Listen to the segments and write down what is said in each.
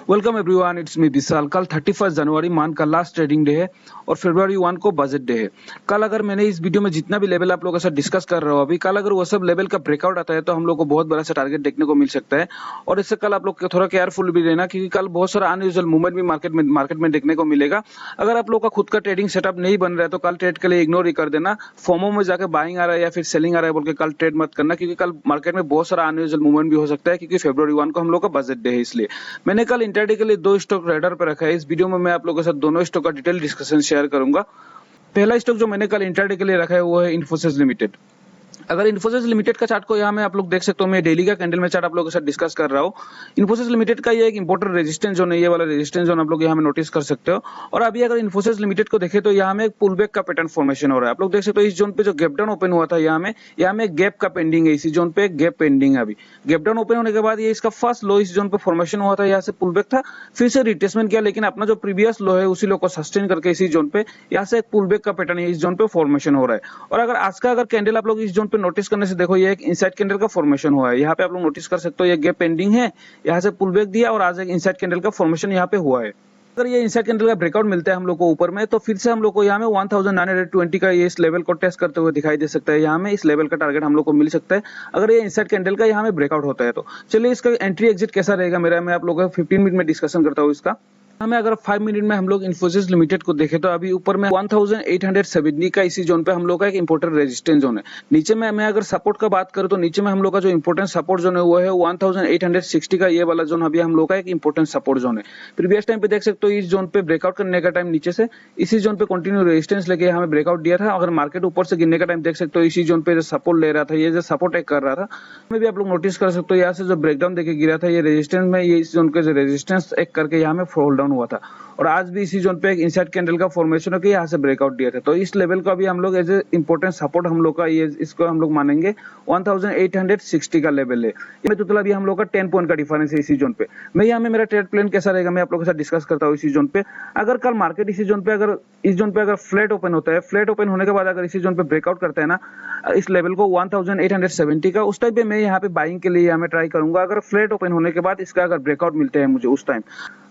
Welcome everyone, it's me विशाल। कल 31 जनवरी मान का लास्ट ट्रेडिंग डे है और फरवरी 1 को बजट डे है। कल अगर मैंने इस वीडियो में जितना भी लेवल आप लोगों के साथ डिस्कस कर रहा हूँ अभी, कल अगर वो सब लेवल का ब्रेकआउट आता है तो हम लोग को बहुत बड़ा सा टारगेट देखने को मिल सकता है। और इससे कल आप लोग थोड़ा केयरफुल भी रहना, क्योंकि कल बहुत सारा अनयूजुअल मूवमेंट भी मार्केट में देखने को मिलेगा। अगर आप लोग का खुद का ट्रेडिंग सेटअप नहीं बन रहा है तो कल ट्रेड के लिए इग्नोर ही कर देना। फोमो में जाकर बाइंग आ रहा है या फिर सेलिंग आ रहा है बोल के कल ट्रेड मत करना, क्योंकि कल मार्केट में बहुत सारा अनयूजुअल मूवमेंट भी हो सकता है, क्योंकि फरवरी 1 को हम लोग का बजट डे है। इसलिए मैंने कल इंट्राडे के लिए 2 स्टॉक रेडर पे रखा है। इस वीडियो में मैं आप लोगों के साथ दोनों स्टॉक का डिटेल डिस्कशन शेयर करूंगा। पहला स्टॉक जो मैंने कल इंट्राडे के लिए रखा है वो है इन्फोसिस लिमिटेड। अगर इन्फोसिस लिमिटेड का चार्ट को यहाँ में आप लोग देख सकते हो, मैं डेली का कैंडल में चार्ट आप लोगों के साथ डिस्कस कर रहा हूँ। इन्फोसिस लिमिटेड का ये एक इंपॉर्टेंट रेजिस्टेंस जोन है, ये वाला रेजिस्टेंस जोन आप लोग यहाँ में नोटिस कर सकते हो। और अभी अगर इन्फोसिस लिमिटेड को देखें तो यहाँ में एक पुलबैक का पैटर्न फॉर्मेशन हो रहा है। आप लोग देख सकते हो इस जोन पे जो गैप डाउन ओपन हुआ था यहाँ में गैप का पेंडिंग है। इसी जोन पे गैप पेंडिंग है। अभी गैप डाउन ओपन होने के बाद ये इसका फर्स्ट लो इस जोन पे फॉर्मेशन हुआ था, यहाँ से पुलबैक था, फिर से रिट्रेसमेंट किया, लेकिन अपना जो प्रीवियस लो है उसी लो को सस्टेन करके इसी जोन पे यहाँ से एक पुलबैक का पैटर्न इस जोन पे फॉर्मेशन हो रहा है। और अगर आज का अगर कैंडल आप लोग इस जोन पे नोटिस करने से देखो, ये एक इनसाइड कैंडल का फॉर्मेशन हुआ है। यहाँ पे आप लोग नोटिस कर सकते हो ये गैप पेंडिंग है, यहाँ से पुलबैक दिया और आज एक इनसाइड कैंडल का फॉर्मेशन यहाँ पे हुआ है। अगर ये इनसाइड कैंडल का ब्रेकआउट मिलता है हम लोग को ऊपर में, तो फिर से हम लोग को यहाँ में 1920 का ये इस लेवल को टेस्ट करते हुए दिखाई दे सकता है। यहाँ में इस लेवल का टारगेट हम लोग को मिल सकता है अगर ये इनसाइड कैंडल का यहाँ में ब्रेकआउट होता है तो। चलिए इसका एंट्री एग्जिट कैसा रहेगा मेरा, मैं आप लोगों को 15 मिनट में डिस्कशन करता हूँ इसका। हमें अगर 5 मिनट में हम लोग इन्फोसिस लिमिटेड को देखें तो अभी ऊपर में 1870 का इसी जोन पे हम लोग का एक इंपोर्टेंट रेजिस्टेंस जोन है। नीचे में मैं अगर सपोर्ट का बात करूं तो नीचे में हम लोग का जो इंपोर्टेंट सपोर्ट जोन है वो है 1860 का, ये वाला जोन अभी हम लोग का एक इंपोर्टेंट सपोर्ट जोन है। प्रीवियस टाइम पे देख सकते हो इस जोन पे ब्रेकआउट करने का टाइम नीचे से इसी जोन पे कंटिन्यू रेजिस्टेंस लेके हमें ब्रेकआउट दिया था। अगर मार्केट ऊपर से गिरने का टाइम देख सकते हो इसी जोन पे जो सपोर्ट ले रहा था, ये जो सपोर्ट एक कर रहा था, में भी आप लोग नोटिस कर सकते हो यहाँ से जो ब्रेकडाउन देके गिरा था ये रेजिस्टेंस में, ये इस जोन के जो रेजिस्टेंस एक करके यहाँ में फॉल डाउन हुआ था। और आज भी इसी जोन पे एक इनसाइड कैंडल का फॉर्मेशन होकर यहाँ से ब्रेकआउट दिया था। तो इस लेवल को अभी हम लोग एज ए इंपॉर्टेंट सपोर्ट हम लोग का ये इसको हम लोग मानेंगे 1860 का लेवल है। ये टोटल अभी हम लोग का 10 पॉइंट का डिफरेंस है इसी जोन पे। मैं यहाँ में मेरा ट्रेड प्लान कैसा रहेगा मैं आप लोगों के साथ डिस्कस करता हूँ इसी जोन पे। अगर कल मार्केट इसी जोन पे अगर फ्लैट ओपन होता है, फ्लैट ओपन होने के बाद अगर इसी जोन पे ब्रेकआउट करता है ना इस लेवल को 1870 का, उस टाइम पे मैं यहाँ पे बाइंग के लिए यहाँ में ट्राई करूंगा। अगर फ्लैट ओपन होने के बाद इसका अगर ब्रेकआउट मिलते हैं मुझे उस टाइम,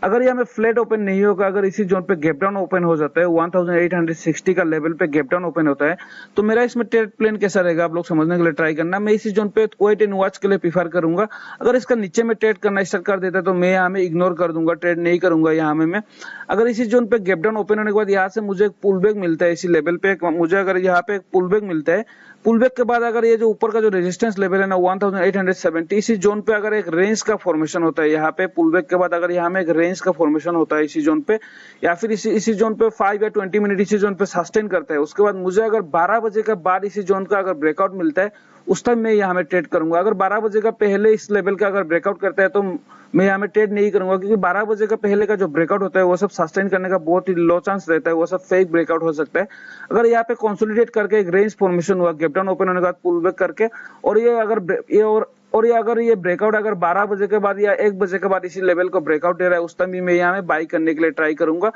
अगर यहाँ में फ्लैट ओपन नहीं होगा, अगर इसी जोन पे गैप डाउन ओपन हो जाता है 1860 का लेवल पे गैप डाउन ओपन होता है, तो मेरा इसमें ट्रेड प्लान कैसा रहेगा आप लोग समझने के लिए ट्राई करना। मैं इसी जोन पे वेट एंड वॉच के लिए प्रीफर करूंगा। अगर इसका नीचे में ट्रेड करना स्टार्ट कर देता है तो मैं यहाँ में इग्नोर कर दूंगा, ट्रेड नहीं करूंगा यहाँ में मैं। अगर इसी जोन पे गैप डाउन ओपन होने के बाद यहाँ से मुझे एक पुलबैक मिलता है इसी लेवल पे, मुझे अगर यहाँ पे एक पुलबैक मिलता है, पुलबैक के बाद अगर ये जो ऊपर का जो रेजिस्टेंस लेवल है ना 1870 इसी जोन पे अगर एक रेंज का फॉर्मेशन होता है, यहाँ पे पुलबैक के बाद अगर यहाँ में एक रेंज का फॉर्मेशन होता है इसी जोन पे, या फिर इसी जोन पे 5 या 20 मिनट इसी जोन पे सस्टेन करता है, उसके बाद मुझे अगर 12 बजे के बाद इसी जोन का अगर ब्रेकआउट मिलता है उस टाइम मैं यहाँ में ट्रेड करूंगा। अगर 12 बजे का पहले इस लेवल का अगर ब्रेकआउट करता है तो मैं यहाँ में ट्रेड नहीं करूंगा, क्योंकि 12 बजे का पहले का जो ब्रेकआउट होता है वो सब सस्टेन करने का बहुत ही लो चांस रहता है, वो सब फेक ब्रेकआउट हो सकता है। अगर यहाँ पे कंसोलिडेट करके एक रेंज फॉर्मेशन हुआ गैप डाउन ओपन होने के बाद पुल बैक करके, और ये अगर ये ब्रेकआउट अगर 12 बजे के बाद या 1 बजे के बाद इसी लेवल को ब्रेकआउट दे रहा है उस टाइम भी मैं यहाँ में बाई करने के लिए ट्राई करूंगा।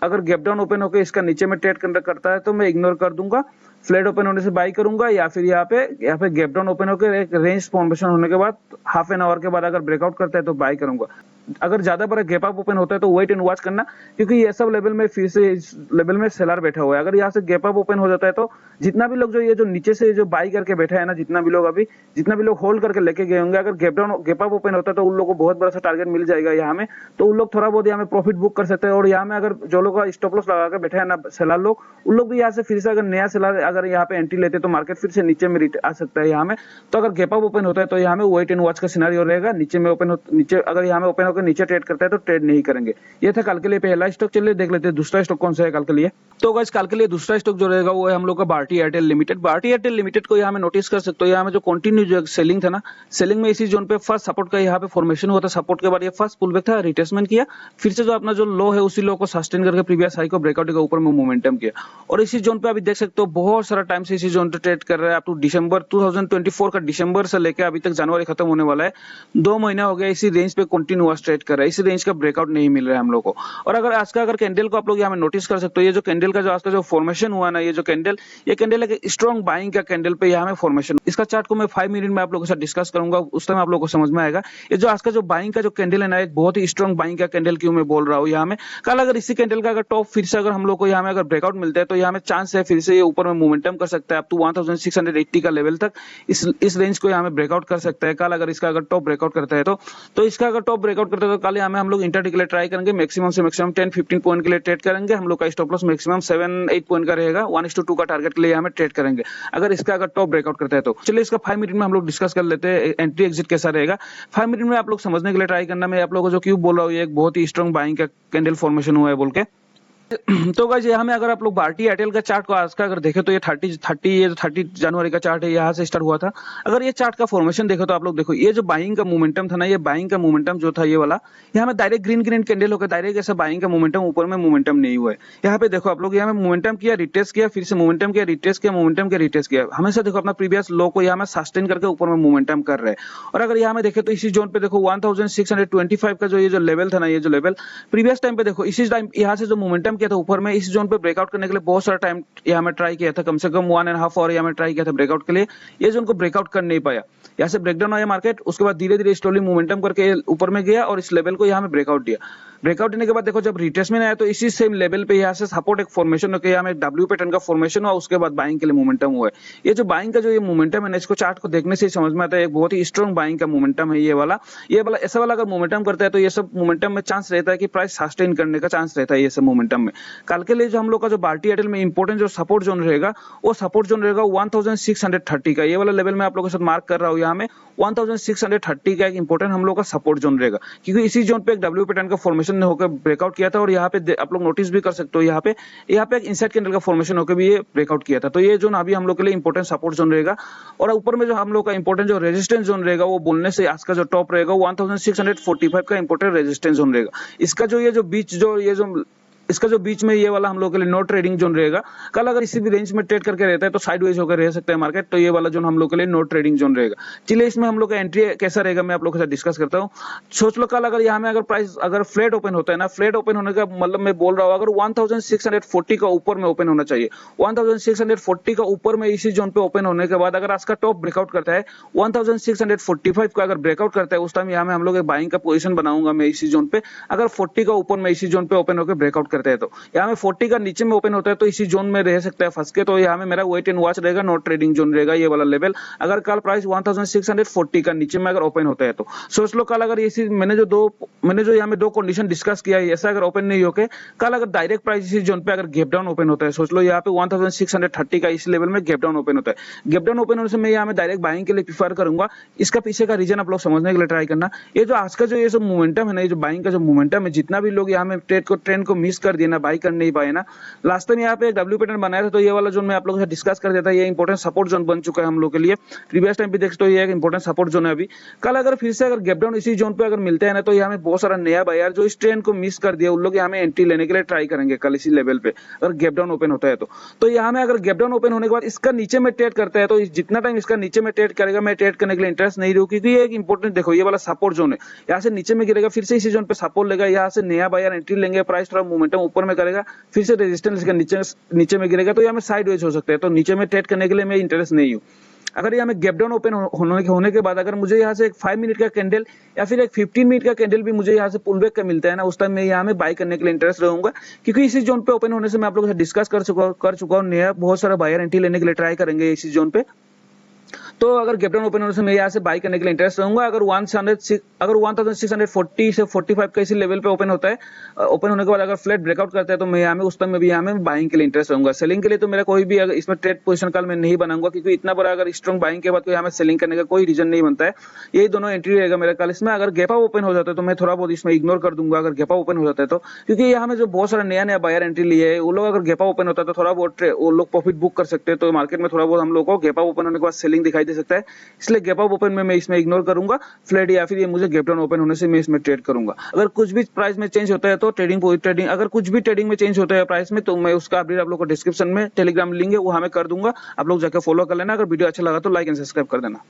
अगर गैप डाउन ओपन होकर इसका नीचे में ट्रेड करता है तो मैं इग्नोर कर दूंगा, फ्लैट ओपन होने से बाई करूंगा, या फिर यहाँ पे गैप डाउन ओपन होकर एक रेंज फॉर्मेशन होने के बाद हाफ एन आवर के बाद अगर ब्रेकआउट करता है तो बाई करूंगा। अगर ज्यादा बड़ा गैप अप ओपन होता है तो वेट एंड वॉच करना, क्योंकि ये सब लेवल में फिर से इस लेवल में सेलर बैठा हुआ है। अगर यहाँ से गैप अप ओपन हो जाता है तो जितना भी लोग जो नीचे से जो बाई करके बैठा है ना, जितना भी लोग होल्ड करके लेके गए होंगे, अगर गैप अप ओपन होता है तो उन लोगों को बहुत बड़ा सा टारगेट मिल जाएगा यहाँ में, तो उन लोग थोड़ा बहुत यहाँ में प्रॉफिट बुक कर सकते हैं। और यहाँ में अगर जो लोग स्टॉप लॉस लगा कर बैठे हैं ना सेलर लोग, उन लोग भी यहाँ से फिर से अगर नया सेलर अगर यहाँ पे एंट्री लेते तो मार्केट फिर से नीचे में आ सकता है यहाँ में। तो अगर गैप अप ओपन होता है तो यहाँ में वेट एंड वॉच का सिनेरियो रहेगा। नीचे अगर यहाँ में ओपन होकर नीचे ट्रेड करता है तो ट्रेड नहीं करेंगे। ये था कल के लिए पहला स्टॉक। चलिए देख लेते हैं दूसरा स्टॉक कौन सा है कल के लिए। तो गाइस कल के लिए दूसरा स्टॉक जो रहेगा वो है हम लोग का Bharti Airtel Limited. Bharti Airtel Limited को यहाँ में नोटिस कर सकते हो, यहाँ में जो कंटिन्यू जो सेलिंग था ना, सेलिंग में इसी जोन पे फर्स्ट सपोर्ट का यहाँ पे फॉर्मेशन हुआ था, सपोर्ट के बाद ये फर्स्ट पुलबैक था, रिट्रेसमेंट किया, फिर से जो अपना जो लो है उसी लो को सस्टेन करके प्रीवियस हाई को ब्रेकआउट के ऊपर में मोमेंटम किया। और इसी जोन पे अभी देख सकते हो बहुत सारा टाइम से इसी जोन पे ट्रेड कर रहा है। अप टू दिसंबर 2024 का दिसंबर से लेकर अभी तक जनवरी खत्म होने वाला है, 2 महीना हो गया इसी रेंज पे कंटिन्यूअस ट्रेड कर रहा है, इसी रेंज का ब्रेकआउट नहीं मिल रहा है हम लोग को। और अगर आज का अगर कैंडल को आप लोग यहाँ में नोटिस कर सकते हो, ये जो कैंडल का जो आज का जो फॉर्मेशन हुआ ना, ये कैंडल एक स्ट्रॉन्ग बाइंग का कैंडल पे यहाँ में फॉर्मेशन। इसका चार्ट को मैं 5 मिनट में आप लोगों के साथ डिस्कस करूंगा, उस टाइम आप लोगों को समझ में आएगा ये जो आज का जो बाइंग का जो कैंडल है ना, एक बहुत ही स्ट्रॉन्ग बाइंग का कैंडल क्यों मैं बोल रहा हूँ यहाँ में। कल अगर इसी कैंडल का अगर टॉप फिर से अगर हम लोग को यहाँ में अगर ब्रेकआउट मिलता है तो यहाँ में चांस है फिर से ये ऊपर में मोमेंटम कर सकता है अप टू 1680 का लेवल तक, इस रेंज को यहाँ में ब्रेकआउट कर सकता है कल अगर इसका अगर टॉप ब्रेकआउट करता है तो इसका अगर टॉप ब्रेकआउट करता है तो कल यहाँ में हम लोग इंटरडे के लिए ट्राई करेंगे, मैक्सिमम से मैक्सिमम 10-15 पॉइंट के लिए ट्रेड करेंगे। हम लोग का स्टॉप लॉस मैक्सिमम 7-8 पॉइंट का रहेगा, 1:2 का टारगेट के लिए यहाँ में ट्रेड करेंगे अगर इसका अगर टॉप ब्रेकआउट करता है तो। चलिए इसका 5 मिनट में हम लोग डिस्कस कर लेते हैं एंट्री एग्जिट कैसा रहेगा। 5 मिनट में आप लोग समझने के लिए ट्राई करना, मैं आप लोगों को जो क्यों बोल रहा हूँ ये एक बहुत ही स्ट्रॉन्ग बाइंग का कैंडल फॉर्मेशन हुआ है बोल के। तो गाइस यहाँ में अगर आप लोग भारतीय एयरटेल का चार्ट को आज का अगर देखें तो ये 30 जनवरी का चार्ट है, यहाँ से स्टार्ट हुआ था। अगर ये चार्ट का फॉर्मेशन देखो तो आप लोग देखो ये जो बाइंग का मोमेंटम था ना, ये बाइंग का मोमेंटम जो था ये वाला, यहाँ में डायरेक्ट ग्रीन कैंडल होकर डायरेक्ट ऐसा बाइंग का मोमेंटम ऊपर में मोमेंटम नहीं हुआ है। यहाँ पे देखो आप लोग यहाँ में मोमेंटम किया, रिट्रेस किया, फिर से मोमेंटम किया, रिट्रेस किया, मोमेंटम किया, रिट्रेस किया। हमेशा देखो अपना प्रीवियस लो को यहाँ में सस्टेन करके ऊपर में मोमेंटम कर रहे हैं। और अगर यहाँ में देखे तो इसी जोन पे देखो 1625 का जो ये जो लेवल था ना, ये जो लेवल प्रीवियस टाइम पे देखो इसी टाइम यहाँ से जो मोमेंटम किया था ऊपर में इस जोन पे ब्रेकआउट करने के लिए बहुत सारा टाइम यहाँ में ट्राई किया था, कम से कम 1.5 आवर यहाँ में ट्राई किया था ब्रेकआउट के लिए। ये जोन को ब्रेकआउट कर नहीं पाया, यहाँ से ब्रेकडाउन आया मार्केट, उसके बाद धीरे धीरे स्लोली मोमेंटम करके ऊपर में गया और इस लेवल को यहाँ में ब्रेकआउट दिया। ब्रेकआउट देने के बाद देखो जब रिट्रेसमेंट आया तो इसी सेम लेवल पे यहाँ से सपोर्ट एक फॉर्मेशन होकर यहाँ में डब्ल्यू पैटर्न का फॉर्मेशन हुआ, उसके बाद बाइंग के लिए मोमेंटम हुआ है। ये जो बाइंग का जो ये मोमेंटम है ना, इसको चार्ट को देखने से ही समझ में आता है एक बहुत ही स्ट्रॉन्ग बाइंग का मोमेंटम है ये वाला ऐसा वाला अगर मोमेंटम करता है तो ये सब मोमेंटम में चांस रहता है कि प्राइस सस्टेन करने का चांस रहता है ये सब मोमेंटम में। कल के लिए जो हम लोग का जो भारतीय एयरटेल में इंपॉर्टेंट जो सपोर्ट जोन रहेगा वो सपोर्ट जोन रहेगा 1630 का, ये वाला लेवल में आप लोगों के साथ मार्क कर रहा हूँ यहाँ में 1630 का एक इंपॉर्टेंट हम लोग का सपोर्ट जोन रहेगा, क्योंकि इसी जोन पे एक डब्ल्यू पैटर्न का फॉर्मेशन होकर ब्रेकआउट किया था और यहाँ पे आप लोग नोटिस भी कर सकते हो यहाँ पे एक इनसाइड कैंडल का फॉर्मेशन होकर भी ये ब्रेकआउट किया था। तो ये जोन अभी हम लोग के लिए इंपॉर्टेंट सपोर्ट जोन रहेगा। और ऊपर में जो हम लोग का इंपॉर्टेंट जो रेजिस्टेंस जोन रहेगा वो बोलने से आज का जो टॉप रहेगा 1645 का इंपॉर्टेंट रेजिस्टेंस जोन रहेगा। इसका जो ये जो इसका जो बीच में ये वाला हम लोग के लिए नो ट्रेडिंग जोन रहेगा। कल अगर इसी भी रेंज में ट्रेड करके रहता है तो साइडवेज होकर रह सकता है मार्केट, तो ये वाला जोन हम लोग के लिए नो ट्रेडिंग जोन रहेगा। चलिए इसमें हम लोग का एंट्री कैसा रहेगा मैं आप लोग के साथ डिस्कस करता हूँ। सोच लो कल अगर यहाँ में अगर प्राइस अगर फ्लैट ओपन होता है ना, फ्लैट ओपन होने का मतलब मैं बोल रहा हूँ अगर 1640 का ऊपर में ओपन होना चाहिए, 1640 का ऊपर में इसी जोन पे ओपन होने के बाद अगर आज का टॉप ब्रेकआउट करता है 1645 का अगर ब्रेकआउट करता है उस टाइम यहाँ में हम लोग एक बाइंग का पोजीशन बनाऊंगा मैं इसी जोन पे। अगर 40 का ऊपर में इसी जोन पे ओपन होकर ब्रेकआउट करता है तो यहाँ में 40 का नीचे में ओपन होता है तो इसी जोन में रह सकता है फंस के, तो यहाँ में मेरा वेट एंड वॉच रहेगा, नॉट ट्रेडिंग जोन रहेगा ये वाला लेवल। अगर कल प्राइस 1640 का नीचे में अगर ओपन होता है तो सोच लो कल अगर इसी मैंने जो यहाँ में दो कंडीशन डिस्कस किया है ऐसा अगर ओपन नहीं होके कल अगर डायरेक्ट प्राइस इसी जोन पे अगर गैप डाउन ओपन होता है, सोच लो यहाँ पे 1630 का इस लेवल में गैप डाउन ओपन होता है। गैप डाउन ओपन होने से मैं यहाँ में डायरेक्ट बाइंग के लिए प्रीफर करूंगा। इसका पीछे का रीजन आप लोग समझने के लिए ट्राई करना। ये जो आज का जो ये सब मोमेंटम है ना, ये जो बाइंग का जो मोमेंटम है, जितना भी लोग यहाँ में ट्रेंड को मिस कर दिया ना, बाई कर नहीं पाए ना, लास्ट टाइम यहाँ पे एक डब्ल्यू पैटर्न बनाया था तो ये वाला जोन में आप लोगों से डिस्कस कर देता है, ये इंपॉर्टेंट सपोर्ट जोन बन चुका है हम लोग के लिए। प्रीवियस टाइम पे देख तो ये एक इंपॉर्टेंट सपोर्ट जोन है। अभी कल अगर फिर से अगर गैप डाउन इसी जोन पे अगर मिलता है ना तो यहाँ में बहुत सारा नया बायर जो इस ट्रेंड को मिस कर दिया उन लोग यहाँ में एंट्री लेने के लिए ट्राई करेंगे कल इसी लेवल पे अगर गैप डाउन ओपन होता है तो यहाँ में अगर गैप डाउन ओपन होने के बाद इसका नीचे में ट्रेड करता है तो जितना टाइम इसका नीचे में ट्रेड करेगा मैं ट्रेड करने के लिए इंटरेस्ट नहीं रहूँ, क्योंकि ये एक इंपॉर्टेंट देखो ये वाला सपोर्ट जोन है, यहाँ से नीचे में गिरेगा फिर से इसी जोन पे सपोर्ट लेगा, यहाँ से नया बायर एंट्री लेंगे, प्राइस थोड़ा मोमेंटम ऊपर में करेगा, फिर से रेजिस्टेंस इसका नीचे में गिरेगा तो यहाँ में साइडवेज हो सकता है, तो नीचे में ट्रेड करने के लिए मैं इंटरेस्ट नहीं हूँ। अगर यहाँ में गैप डाउन ओपन होने के बाद अगर मुझे यहाँ से एक 5 मिनट का कैंडल या फिर एक 15 मिनट का कैंडल भी मुझे यहाँ से पुल बैक का मिलता है ना, उस टाइम मैं यहाँ में बाय करने के लिए इंटरेस्ट रहूंगा, क्योंकि इसी जोन पे ओपन होने से मैं आप लोगों से डिस्कस कर चुका हूँ नया बहुत सारा बायर एंट्री लेने के लिए ट्राई करेंगे इसी जोन पे। तो अगर गैप डाउन ओपन होने से मैं यहाँ से बाई करने के लिए इंटरेस्ट रहूंगा। अगर 1640 से 45 का इसी लेवल पे ओपन होता है, ओपन होने के बाद अगर फ्लैट ब्रेकआउट करता है तो मैं यहाँ में उस टाइम में भी यहाँ में बाइंग के लिए इंटरेस्ट रहूंगा। सेलिंग के लिए तो मेरा कोई भी अगर इसमें ट्रेड पोजीशन कल मैं नहीं बनाऊंगा, क्योंकि इतना बड़ा अगर स्ट्रॉन्ग बाइंग के बाद कोई यहाँ में सेलिंग करने का कोई रीजन नहीं बनता है। यही दोनों एंट्री रहेगा मेरा कल इसमें। अगर गैप अप ओपन हो जाता है तो मैं थोड़ा बहुत इसमें इग्नोर कर दूंगा अगर गैप अप ओपन हो जाता है तो, क्योंकि यहाँ में जो बहुत सारा नया बायर एंट्री लिए है वो लोग अगर गैप अप ओपन होता है तो थोड़ा बहुत वो लोग प्रॉफिट बुक कर सकते हैं, तो मार्केट में थोड़ा बहुत हम लोग को गैप अप ओपन होने के बाद सेलिंग दिखाई दे सकता है, इसलिए गैप अप ओपन में मैं इसमें इग्नोर करूंगा फ्लैट, या फिर ये मुझे गैप डाउन ओपन होने से मैं इसमें ट्रेड करूंगा। अगर कुछ भी प्राइस में चेंज होता है तो ट्रेडिंग अगर कुछ भी ट्रेडिंग में चेंज होता है प्राइस में तो मैं उसका अपडेट आप लोग को डिस्क्रिप्शन में टेलीग्राम लिंक है वो हमें कर दूंगा, आप लोग जाकर फॉलो कर लेना। अगर वीडियो अच्छा लगा तो लाइक एंड सब्सक्राइब कर देना।